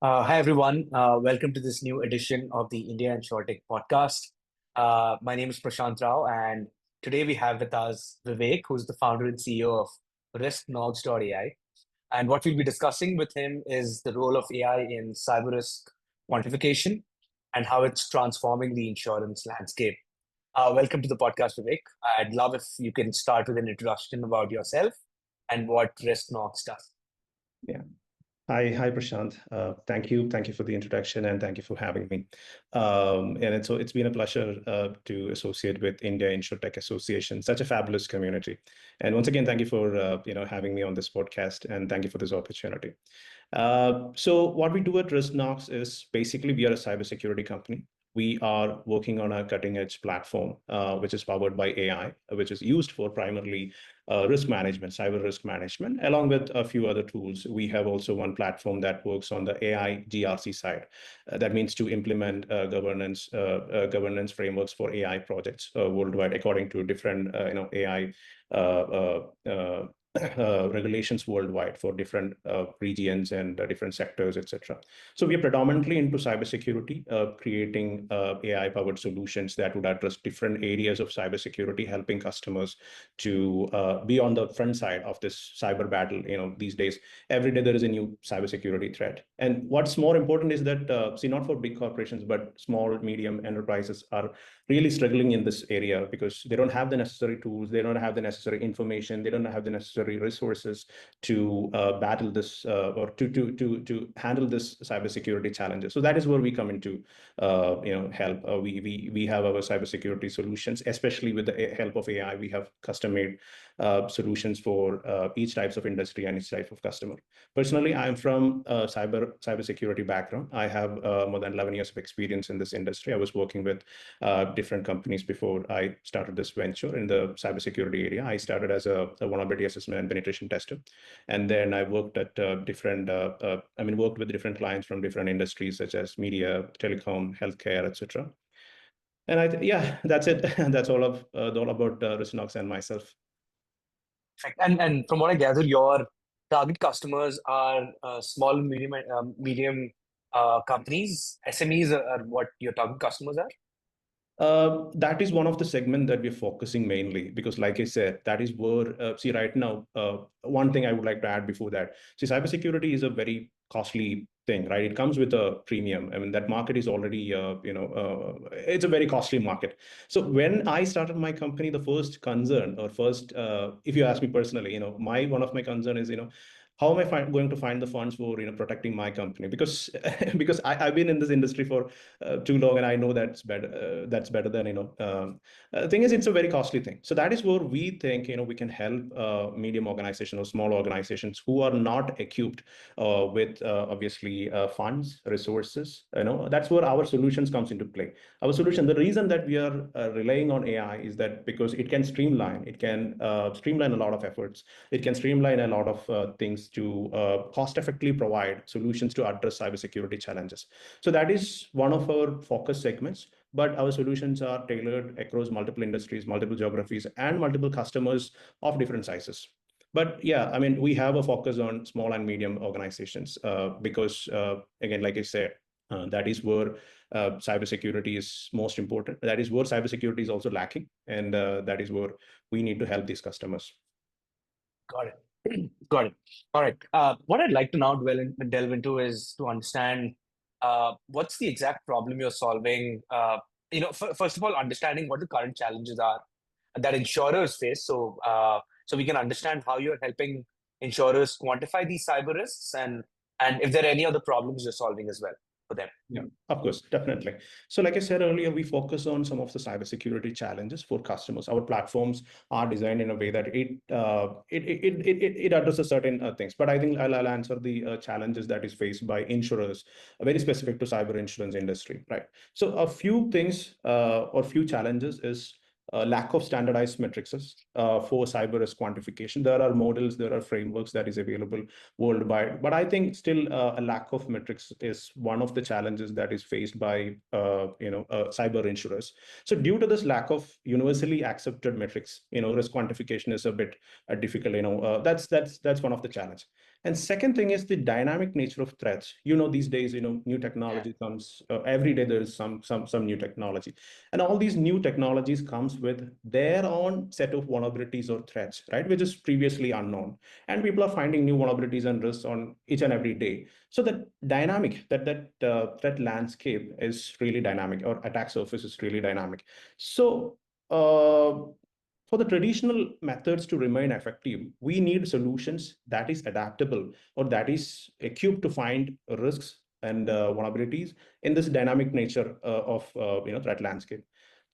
Hi, everyone. Welcome to this new edition of the India InsurTech podcast. My name is Prashant Rao, and today we have with us Vivek, who's the founder and CEO of RiskNogs.ai. And what we'll be discussing with him is the role of AI in cyber risk quantification and how it's transforming the insurance landscape. Welcome to the podcast, Vivek. I'd love if you can start with an introduction about yourself and what RiskNogs does. Yeah. Hi, Prashant. Thank you for the introduction, and thank you for having me. It's been a pleasure to associate with India InsurTech Association, such a fabulous community. And once again, thank you for having me on this podcast, and thank you for this opportunity. So what we do at RiskNox is basically we are a cybersecurity company. We are working on a cutting edge platform, which is powered by AI, which is used for primarily risk management, cyber risk management, along with a few other tools. We have also one platform that works on the AI GRC side. That means to implement governance frameworks for AI projects worldwide, according to different AI regulations worldwide for different regions and different sectors, etc. So we are predominantly into cybersecurity, creating AI-powered solutions that would address different areas of cybersecurity, helping customers to be on the front side of this cyber battle. These days, every day there is a new cybersecurity threat. And what's more important is that, not for big corporations, but small, medium enterprises are really struggling in this area because they don't have the necessary tools, they don't have the necessary information, they don't have the necessary resources to battle this or to handle this cybersecurity challenges. So that is where we come into help. We have our cybersecurity solutions, especially with the help of AI. We have custom-made solutions for each types of industry and each type of customer. Personally, I'm from a cybersecurity background. I have more than 11 years of experience in this industry. I was working with different companies before I started this venture in the cybersecurity area. I started as a vulnerability assessment and penetration tester, and then I worked at worked with different clients from different industries such as media, telecom, healthcare, etc. And that's it. That's all about RiskNogs and myself. And from what I gather, your target customers are small, medium companies. SMEs are what your target customers are. That is one of the segment that we're focusing mainly because, like I said, that is where, right now, one thing I would like to add before that. See, cybersecurity is a very costly thing, right? It comes with a premium. I mean, that market is already, it's a very costly market. So when I started my company, the first concern or first, if you ask me personally, one of my concern is, how am I going to find the funds for protecting my company? Because because I've been in this industry for too long, and I know that's better. That's better than the thing is, it's a very costly thing. So that is where we think we can help medium organizations or small organizations who are not equipped with obviously funds, resources. That's where our solutions comes into play. Our solution, the reason that we are relying on AI is that because it can streamline a lot of efforts. It can streamline a lot of things to cost effectively provide solutions to address cybersecurity challenges. So that is one of our focus segments, but our solutions are tailored across multiple industries, multiple geographies, and multiple customers of different sizes. But yeah, I mean, we have a focus on small and medium organizations because, again, like I said, that is where cybersecurity is most important. That is where cybersecurity is also lacking, and that is where we need to help these customers. Got it. Got it. All right. What I'd like to now delve into is to understand what's the exact problem you're solving. First of all, understanding what the current challenges are that insurers face, so we can understand how you're helping insurers quantify these cyber risks and if there are any other problems you're solving as well for them. Yeah, of course, definitely. So like I said earlier, we focus on some of the cybersecurity challenges for customers. Our platforms are designed in a way that it addresses certain things. But I think I'll answer the challenges that is faced by insurers, very specific to cyber insurance industry, right? So a few things or few challenges is lack of standardized metrics for cyber risk quantification. There are models, there are frameworks that is available worldwide, but I think still a lack of metrics is one of the challenges that is faced by cyber insurers. So due to this lack of universally accepted metrics, risk quantification is a bit difficult. That's one of the challenge. And second thing is the dynamic nature of threats. These days, new technology comes every day. There is some new technology, and all these new technologies comes with their own set of vulnerabilities or threats, right? Which is previously unknown, and people are finding new vulnerabilities and risks on each and every day. So that dynamic, that threat landscape is really dynamic, or attack surface is really dynamic. So. For the traditional methods to remain effective, we need solutions that is adaptable or that is equipped to find risks and vulnerabilities in this dynamic nature of threat landscape.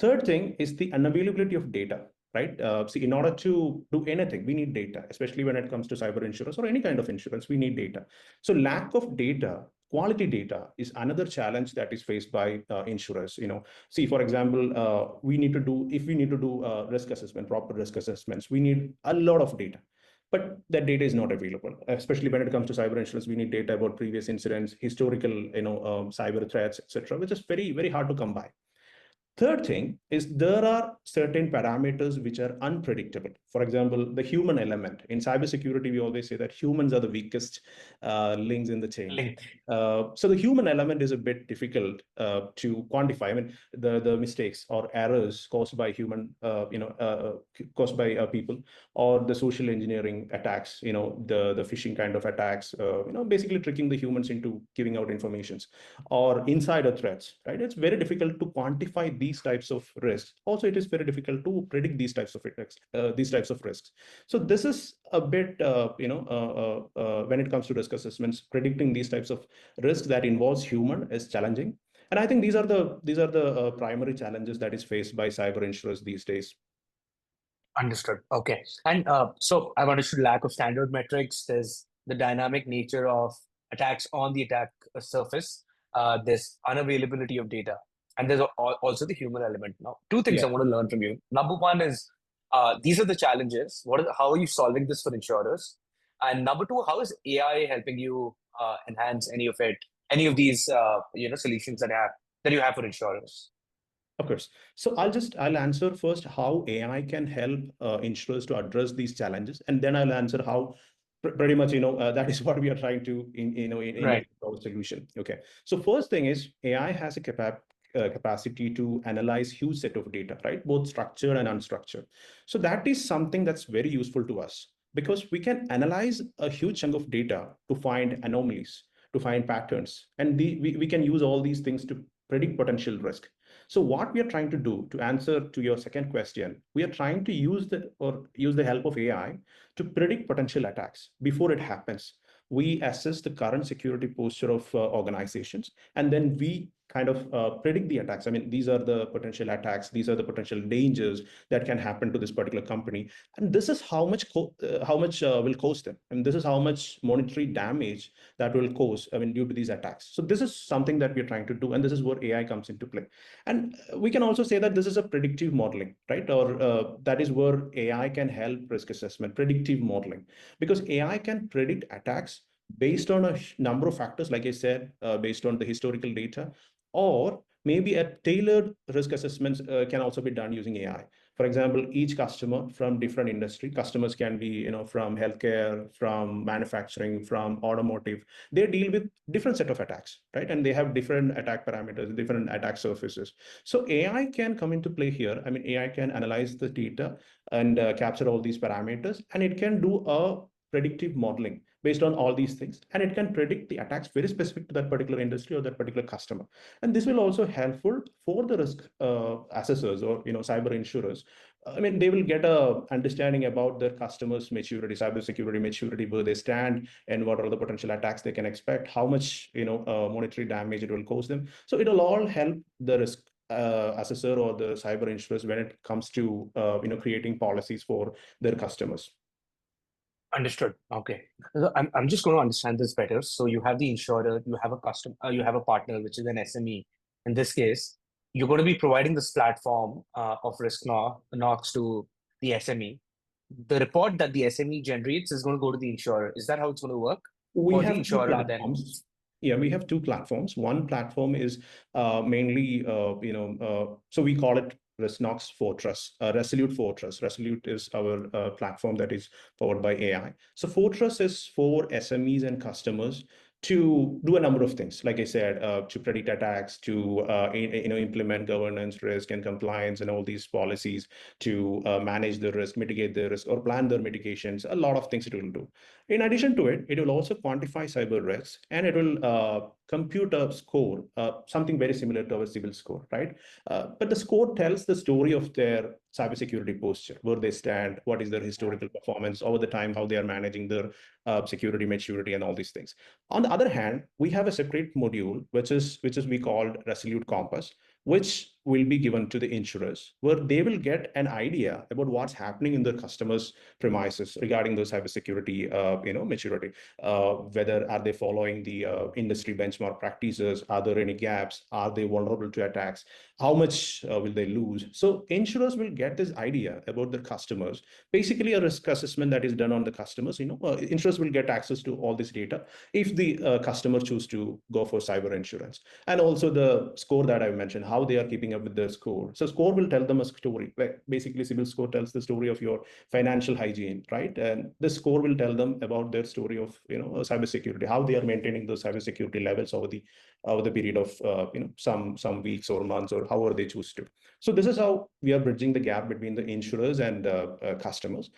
Third thing is the unavailability of data, right? See, in order to do anything, we need data, especially when it comes to cyber insurance or any kind of insurance, we need data. So lack of data, quality data, is another challenge that is faced by insurers. See, for example, if we need to do risk assessment, proper risk assessments, we need a lot of data. But that data is not available, especially when it comes to cyber insurance. We need data about previous incidents, historical, cyber threats, etc., which is very, very hard to come by. Third thing is there are certain parameters which are unpredictable. For example, the human element. In cybersecurity, we always say that humans are the weakest links in the chain. So the human element is a bit difficult to quantify. I mean, the mistakes or errors caused by caused by people, or the social engineering attacks, the phishing kind of attacks, basically tricking the humans into giving out informations, or insider threats, right? It's very difficult to quantify these types of risks. Also, it is very difficult to predict these types of risks. So this is a bit, when it comes to risk assessments, predicting these types of risks that involves human is challenging. And I think these are the primary challenges that is faced by cyber insurers these days. Understood. Okay. And so I've understood lack of standard metrics. There's the dynamic nature of attacks on the attack surface. There's unavailability of data. And there's also the human element. Now, two things I want to learn from you. Number one is these are the challenges. How are you solving this for insurers? And number two, how is AI helping you enhance any of these solutions that you have for insurers? Of course. So I'll answer first how AI can help insurers to address these challenges, and then I'll answer how pretty much that is what we are trying to in our solution. Okay. So first thing is AI has a capacity to analyze huge set of data, right? Both structured and unstructured. So that is something that's very useful to us, because we can analyze a huge chunk of data to find anomalies, to find patterns, and we can use all these things to predict potential risk. So what we are trying to do, to answer to your second question, we are trying to use the help of AI to predict potential attacks before it happens. We assess the current security posture of organizations, and then we kind of predict the attacks. I mean, these are the potential attacks, these are the potential dangers that can happen to this particular company, and this is how much will cost them, and this is how much monetary damage that will cause, I mean, due to these attacks. So this is something that we're trying to do, and this is where AI comes into play. And we can also say that this is a predictive modeling, right? Or that is where AI can help risk assessment, predictive modeling, because AI can predict attacks based on a number of factors, like I said, based on the historical data, or maybe a tailored risk assessments can also be done using AI. For example, each customer from different industry, customers can be, from healthcare, from manufacturing, from automotive, they deal with different set of attacks, right? And they have different attack parameters, different attack surfaces. So AI can come into play here. I mean, AI can analyze the data and capture all these parameters, and it can do a predictive modeling based on all these things, and it can predict the attacks very specific to that particular industry or that particular customer. And this will also helpful for the risk assessors or cyber insurers. I mean, they will get a understanding about their customers' maturity, cybersecurity maturity, where they stand, and what are the potential attacks they can expect, how much monetary damage it will cause them. So it will all help the risk assessor or the cyber insurers when it comes to creating policies for their customers. Understood. Okay. So I'm just going to understand this better. So you have the insurer, you have a customer, you have a partner, which is an SME. In this case, you're going to be providing this platform of RiskNox to the SME. The report that the SME generates is going to go to the insurer. Is that how it's going to work? We Or the have two insurer then? platforms. Yeah, we have two platforms. One platform is mainly, so we call it RiskNox Fortress, Resolute Fortress. Resolute is our platform that is powered by AI. So Fortress is for SMEs and customers to do a number of things. Like I said, to predict attacks, to implement governance, risk, and compliance, and all these policies, to manage the risk, mitigate the risk, or plan their mitigations. A lot of things it will do. In addition to it, it will also quantify cyber risks, and it will compute a score, something very similar to our CIBIL score, right? But the score tells the story of their cybersecurity posture, where they stand, what is their historical performance over the time, how they are managing their security maturity, and all these things. On the other hand, we have a separate module, which is we called Resolute Compass, which will be given to the insurers, where they will get an idea about what's happening in their customers' premises regarding the cybersecurity, maturity. Whether are they following the industry benchmark practices? Are there any gaps? Are they vulnerable to attacks? How much will they lose? So insurers will get this idea about their customers. Basically, a risk assessment that is done on the customers. Insurers will get access to all this data if the customer choose to go for cyber insurance. And also the score that I mentioned, how they are keeping up with the score. So score will tell them a story. Like basically, CIBIL score tells the story of your financial hygiene, right? And the score will tell them about their story of cybersecurity, how they are maintaining those cybersecurity levels over the period of some weeks or months or however they choose to. So this is how we are bridging the gap between the insurers and customers,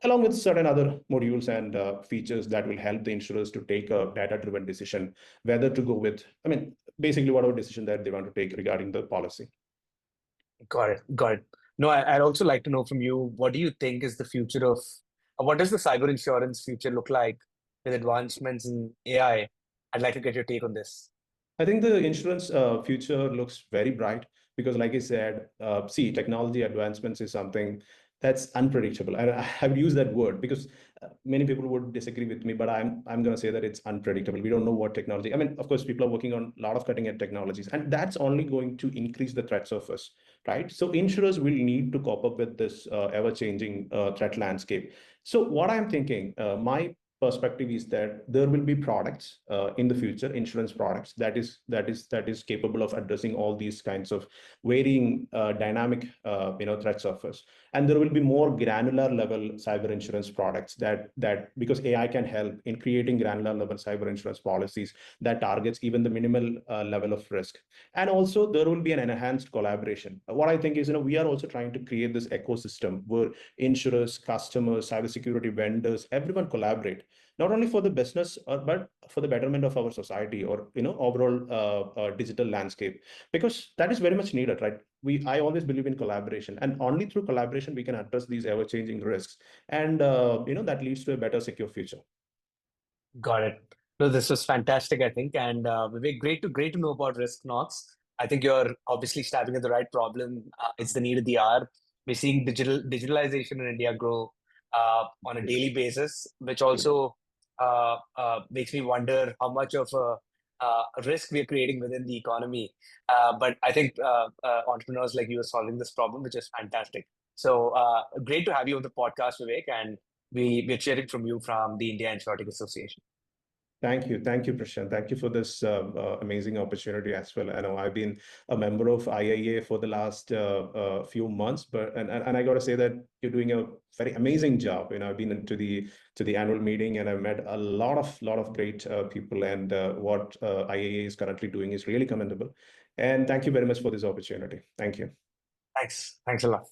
along with certain other modules and features that will help the insurers to take a data-driven decision, whether to go with, basically whatever decision that they want to take regarding the policy. Got it. Got it. No, I'd also like to know from you, what do you think is the future of, what does the cyber insurance future look like with advancements in AI? I'd like to get your take on this. I think the insurance future looks very bright because, like I said, see, technology advancements is something that's unpredictable. And I have used that word because many people would disagree with me, but I'm going to say that it's unpredictable. We don't know what technology. Of course, people are working on a lot of cutting edge technologies, and that's only going to increase the threat surface, right? So insurers will need to cope up with this ever-changing threat landscape. So what I'm thinking, my perspective is that there will be products in the future, insurance products that is capable of addressing all these kinds of varying dynamic threat surface, and there will be more granular level cyber insurance products that because AI can help in creating granular level cyber insurance policies that targets even the minimal level of risk. And also there will be an enhanced collaboration. What I think is, we are also trying to create this ecosystem where insurers, customers, cybersecurity vendors, everyone collaborate, not only for the business, but for the betterment of our society or overall digital landscape, because that is very much needed, right? I always believe in collaboration, and only through collaboration we can address these ever-changing risks, and that leads to a better, secure future. Got it. No, this was fantastic, I think. And Vivek, great to know about RiskNox. I think you're obviously stabbing at the right problem. It's the need of the hour. We're seeing digitalization in India grow on a daily basis, which also makes me wonder how much of a risk we're creating within the economy. But I think entrepreneurs like you are solving this problem, which is fantastic. So great to have you on the podcast, Vivek, and we're cheering from you from the India Insurtech Association. Thank you, Prashant. Thank you for this amazing opportunity as well. I know I've been a member of IIA for the last few months, but I got to say that you're doing a very amazing job. I've been into the annual meeting and I've met a lot of great people, and what IIA is currently doing is really commendable. And thank you very much for this opportunity. Thank you. Thanks a lot.